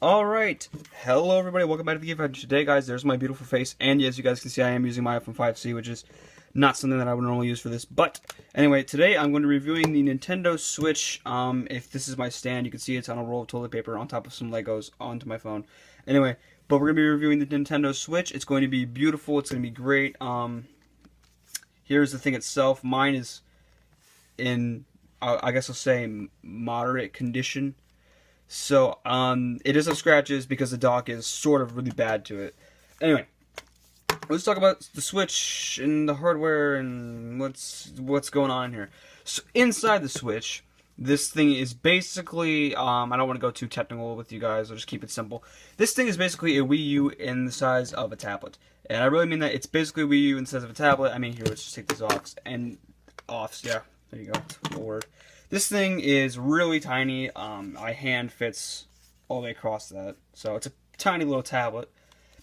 Alright, hello everybody, welcome back to the Geek Factory. Today guys, there's my beautiful face, and as you guys can see I am using my iPhone 5C, which is not something that I would normally use for this, but anyway, today I'm going to be reviewing the Nintendo Switch. If this is my stand, you can see it's on a roll of toilet paper on top of some Legos onto my phone. Anyway, but we're going to be reviewing the Nintendo Switch. It's going to be beautiful, it's going to be great. Here's the thing itself. Mine is in, I guess I'll say, moderate condition. So, it does have scratches because the dock is sort of really bad to it. Anyway, let's talk about the Switch and the hardware and what's going on here. So, inside the Switch, this thing is basically, I don't want to go too technical with you guys, I'll just keep it simple. This thing is basically a Wii U in the size of a tablet. And I really mean that it's basically a Wii U in the size of a tablet. I mean, here, let's just take these offs. Yeah, there you go, that's the word. This thing is really tiny. My hand fits all the way across that. So it's a tiny little tablet.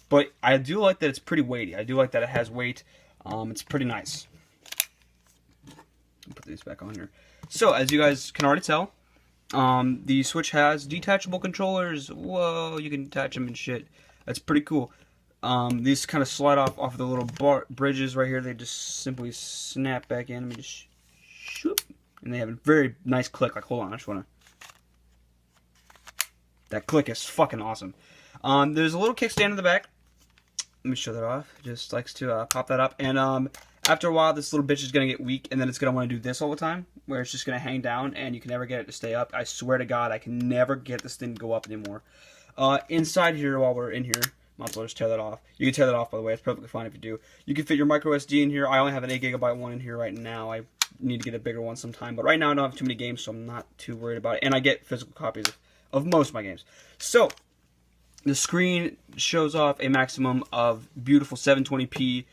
But I do like that it's pretty weighty. I do like that it has weight. It's pretty nice. I'll put these back on here. So, as you guys can already tell, the Switch has detachable controllers. Whoa, you can detach them and shit. That's pretty cool. These kind of slide off the little bridges right here. They just simply snap back in. Let me just shoop. And they have a very nice click. Like, hold on, I just wanna. That click is fucking awesome. There's a little kickstand in the back. Let me show that off. It just likes to pop that up. And after a while, this little bitch is gonna get weak, and then it's gonna want to do this all the time, where it's just gonna hang down, and you can never get it to stay up. I swear to God, I can never get this thing to go up anymore. Inside here, while we're in here, might as well just tear that off. You can tear that off, by the way. It's perfectly fine if you do. You can fit your micro SD in here. I only have an 8GB one in here right now. I need to get a bigger one sometime, but right now I don't have too many games, so I'm not too worried about it. And I get physical copies of most of my games. So the screen shows off a maximum of beautiful 720p,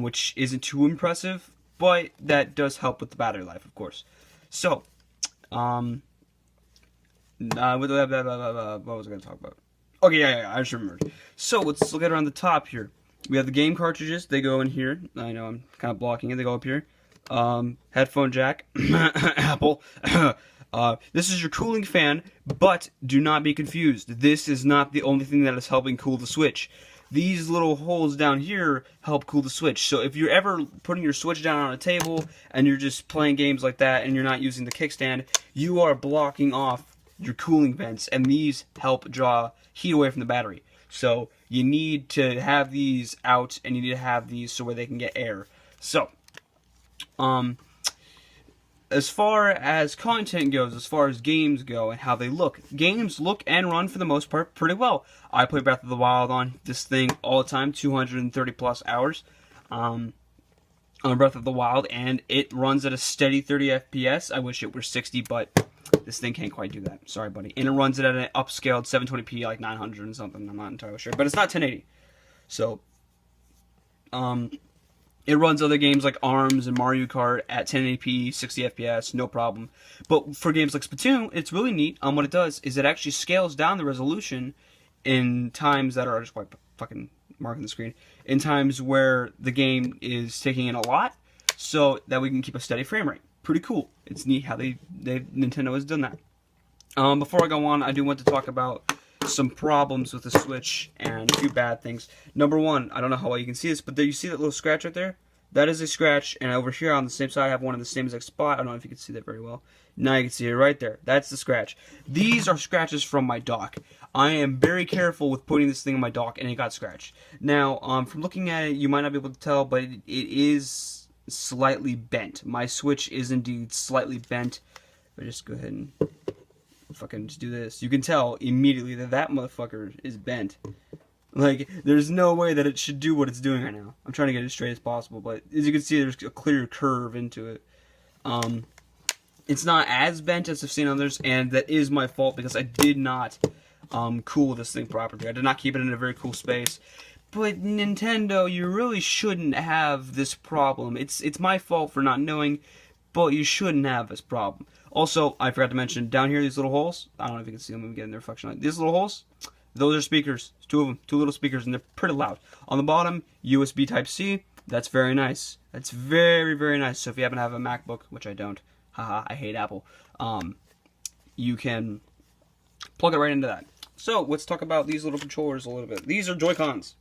which isn't too impressive, but that does help with the battery life, of course. So what was I going to talk about? Okay, yeah, I just remembered. So let's look at around the top here. We have the game cartridges. They go in here. I know I'm kind of blocking it. They go up here. Headphone jack, Apple. This is your cooling fan, but do not be confused. This is not the only thing that is helping cool the Switch. These little holes down here help cool the Switch. So if you're ever putting your Switch down on a table and you're just playing games like that and you're not using the kickstand, you are blocking off your cooling vents, and these help draw heat away from the battery. So you need to have these out, and you need to have these so where they can get air. So as far as content goes, as far as games go and how they look, games look and run for the most part pretty well. I play Breath of the Wild on this thing all the time, 230 plus hours on Breath of the Wild, and it runs at a steady 30 FPS. I wish it were 60, but this thing can't quite do that. Sorry, buddy. And it runs it at an upscaled 720p, like 900 and something. I'm not entirely sure, but it's not 1080. So, it runs other games like ARMS and Mario Kart at 1080p, 60 FPS, no problem. But for games like Splatoon, it's really neat. What it does is it actually scales down the resolution in times that are just like fucking marking the screen. In times where the game is taking in a lot, so that we can keep a steady frame rate. Pretty cool. It's neat how Nintendo has done that. Before I go on, I do want to talk about some problems with the Switch and a few bad things. Number one, I don't know how well you can see this, but there you see that little scratch right there? That is a scratch, and over here on the same side I have one in the same exact spot. I don't know if you can see that very well. Now you can see it right there. That's the scratch. These are scratches from my dock. I am very careful with putting this thing on my dock, and it got scratched. Now, from looking at it, you might not be able to tell, but it is slightly bent. My Switch is indeed slightly bent. I'll just go ahead and fucking just do this. You can tell immediately that that motherfucker is bent. Like, there's no way that it should do what it's doing right now. I'm trying to get it as straight as possible, but as you can see, there's a clear curve into it. It's not as bent as I've seen others, and that is my fault because I did not cool this thing properly. I did not keep it in a very cool space. But Nintendo, you really shouldn't have this problem. It's my fault for not knowing, but you shouldn't have this problem. Also, I forgot to mention, down here, these little holes, I don't know if you can see them, let me get in their reflection light. These little holes, those are speakers. There's two of them, two little speakers, and they're pretty loud. On the bottom, USB Type-C, that's very nice. That's very, very nice. So if you happen to have a MacBook, which I don't, haha, I hate Apple, you can plug it right into that. So let's talk about these little controllers a little bit. These are Joy-Cons.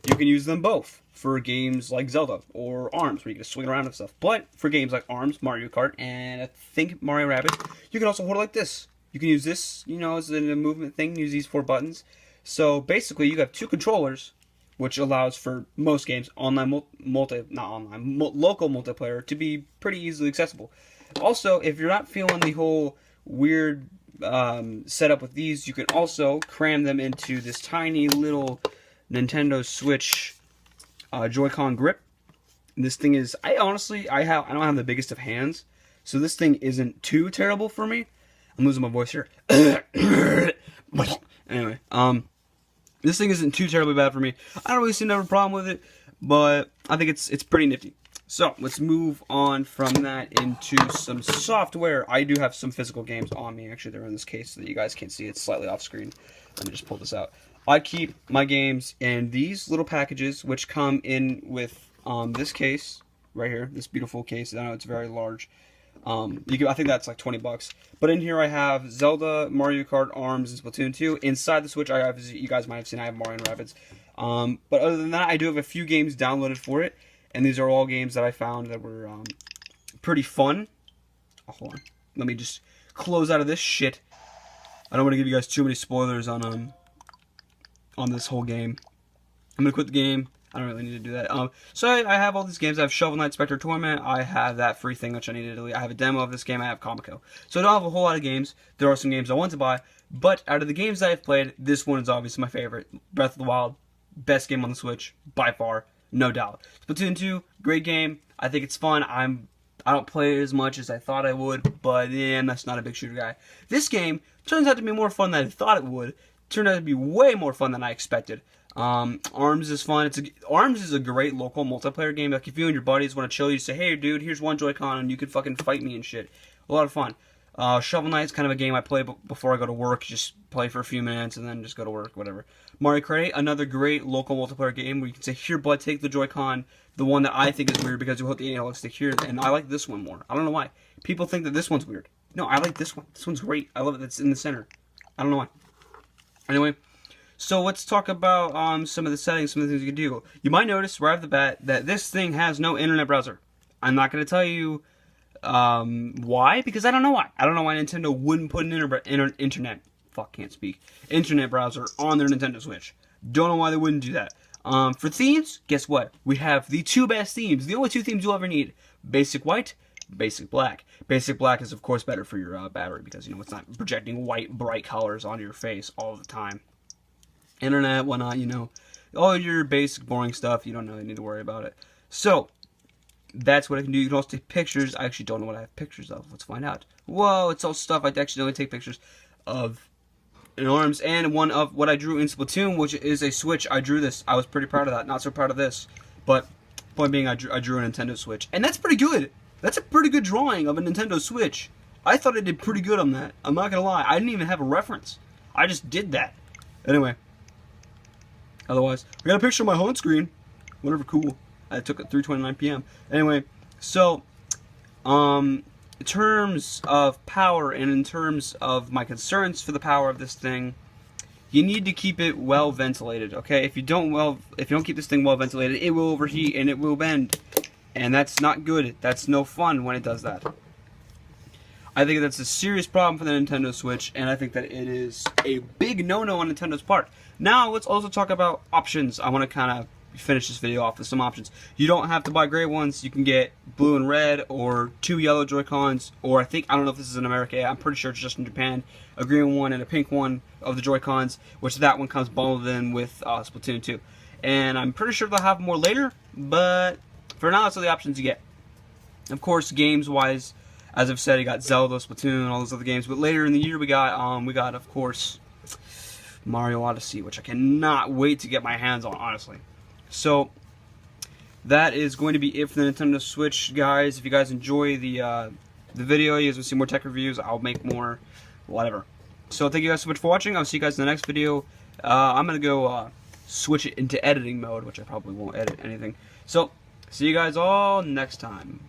You can use them both for games like Zelda or ARMS, where you can swing around and stuff. But for games like ARMS, Mario Kart, and I think Mario Rabbids, you can also hold it like this. You can use this, you know, as a movement thing. Use these 4 buttons. So basically, you have 2 controllers, which allows for most games local multiplayer to be pretty easily accessible. Also, if you're not feeling the whole weird setup with these, you can also cram them into this tiny little Nintendo Switch Joy-Con grip. This thing is, I don't have the biggest of hands, so this thing isn't too terrible for me. I'm losing my voice here. Anyway, this thing isn't too terribly bad for me. I don't really seem to have a problem with it, but I think it's pretty nifty. So let's move on from that into some software. I do have some physical games on me. Actually, they're in this case so that you guys can't see. It's slightly off screen. Let me just pull this out. I keep my games in these little packages, which come in with this case right here. This beautiful case. I know it's very large. I think that's like $20. But in here I have Zelda, Mario Kart, ARMS, and Splatoon 2. Inside the Switch, I have, as you guys might have seen, I have Mario and Rabbids. But other than that, I do have a few games downloaded for it, and these are all games that I found that were pretty fun. Oh, hold on, let me just close out of this shit. I don't want to give you guys too many spoilers on this whole game. I'm gonna quit the game. I don't really need to do that. So I have all these games. I have Shovel Knight Spectre Torment. I have that free thing, which I needed to delete. I have a demo of this game. I have Comico. So I don't have a whole lot of games. There are some games I want to buy. But out of the games that I've played, this one is obviously my favorite. Breath of the Wild, best game on the Switch, by far, no doubt. Splatoon 2, great game. I think it's fun. I don't play it as much as I thought I would, but yeah, that's not a big shooter guy. This game turns out to be more fun than I thought it would. Turned out to be way more fun than I expected. ARMS is fun. ARMS is a great local multiplayer game. Like if you and your buddies want to chill, you say, "Hey, dude, here's one Joy-Con, and you can fucking fight me and shit." A lot of fun. Shovel Knight is kind of a game I play before I go to work. Just play for a few minutes and then just go to work, whatever. Mario Kart 8, another great local multiplayer game where you can say, "Here, bud, take the Joy-Con." The one that I think is weird because you hook the analog stick here, and I like this one more. I don't know why. People think that this one's weird. No, I like this one. This one's great. I love it. It's in the center. I don't know why. Anyway. So let's talk about some of the settings, some of the things you can do. You might notice right off the bat that this thing has no internet browser. I'm not going to tell you why, because I don't know why. I don't know why Nintendo wouldn't put an internet browser on their Nintendo Switch. Don't know why they wouldn't do that. For themes, guess what? We have the 2 best themes, the only 2 themes you'll ever need. Basic White, Basic Black. Basic Black is, of course, better for your battery because, you know, it's not projecting white, bright colors onto your face all the time. Internet, whatnot, you know, all your basic boring stuff, you don't really need to worry about it. So that's what I can do. You can also take pictures. I actually don't know what I have pictures of. Let's find out. Whoa, it's all stuff I actually only take pictures of in ARMS, and one of what I drew in Splatoon, which is a Switch. I drew this. I was pretty proud of that. Not so proud of this, but point being, I drew a Nintendo Switch, and that's pretty good. That's a pretty good drawing of a Nintendo Switch. I thought I did pretty good on that. I'm not gonna lie. I didn't even have a reference. I just did that. Anyway. Otherwise, I got a picture of my home screen. Whatever, cool. I took it at 3:29 p.m. Anyway, so, in terms of power and in terms of my concerns for the power of this thing, you need to keep it well ventilated, okay? If you don't keep this thing well ventilated, it will overheat and it will bend. And that's not good. That's no fun when it does that. I think that's a serious problem for the Nintendo Switch, and I think that it is a big no-no on Nintendo's part. Now, let's also talk about options. I want to kind of finish this video off with some options. You don't have to buy gray ones. You can get blue and red, or 2 yellow Joy-Cons, or I don't know if this is in America. I'm pretty sure it's just in Japan. A green one and a pink one of the Joy-Cons, which that one comes bundled in with Splatoon 2. And I'm pretty sure they'll have more later, but for now, that's all the options you get. Of course, games-wise, as I've said, you got Zelda, Splatoon, all those other games. But later in the year, we got of course, Mario Odyssey, which I cannot wait to get my hands on, honestly. So that is going to be it for the Nintendo Switch, guys. If you guys enjoy the video, you guys want to see more tech reviews, I'll make more, whatever. So thank you guys so much for watching. I'll see you guys in the next video. I'm gonna go switch it into editing mode, which I probably won't edit anything. So see you guys all next time.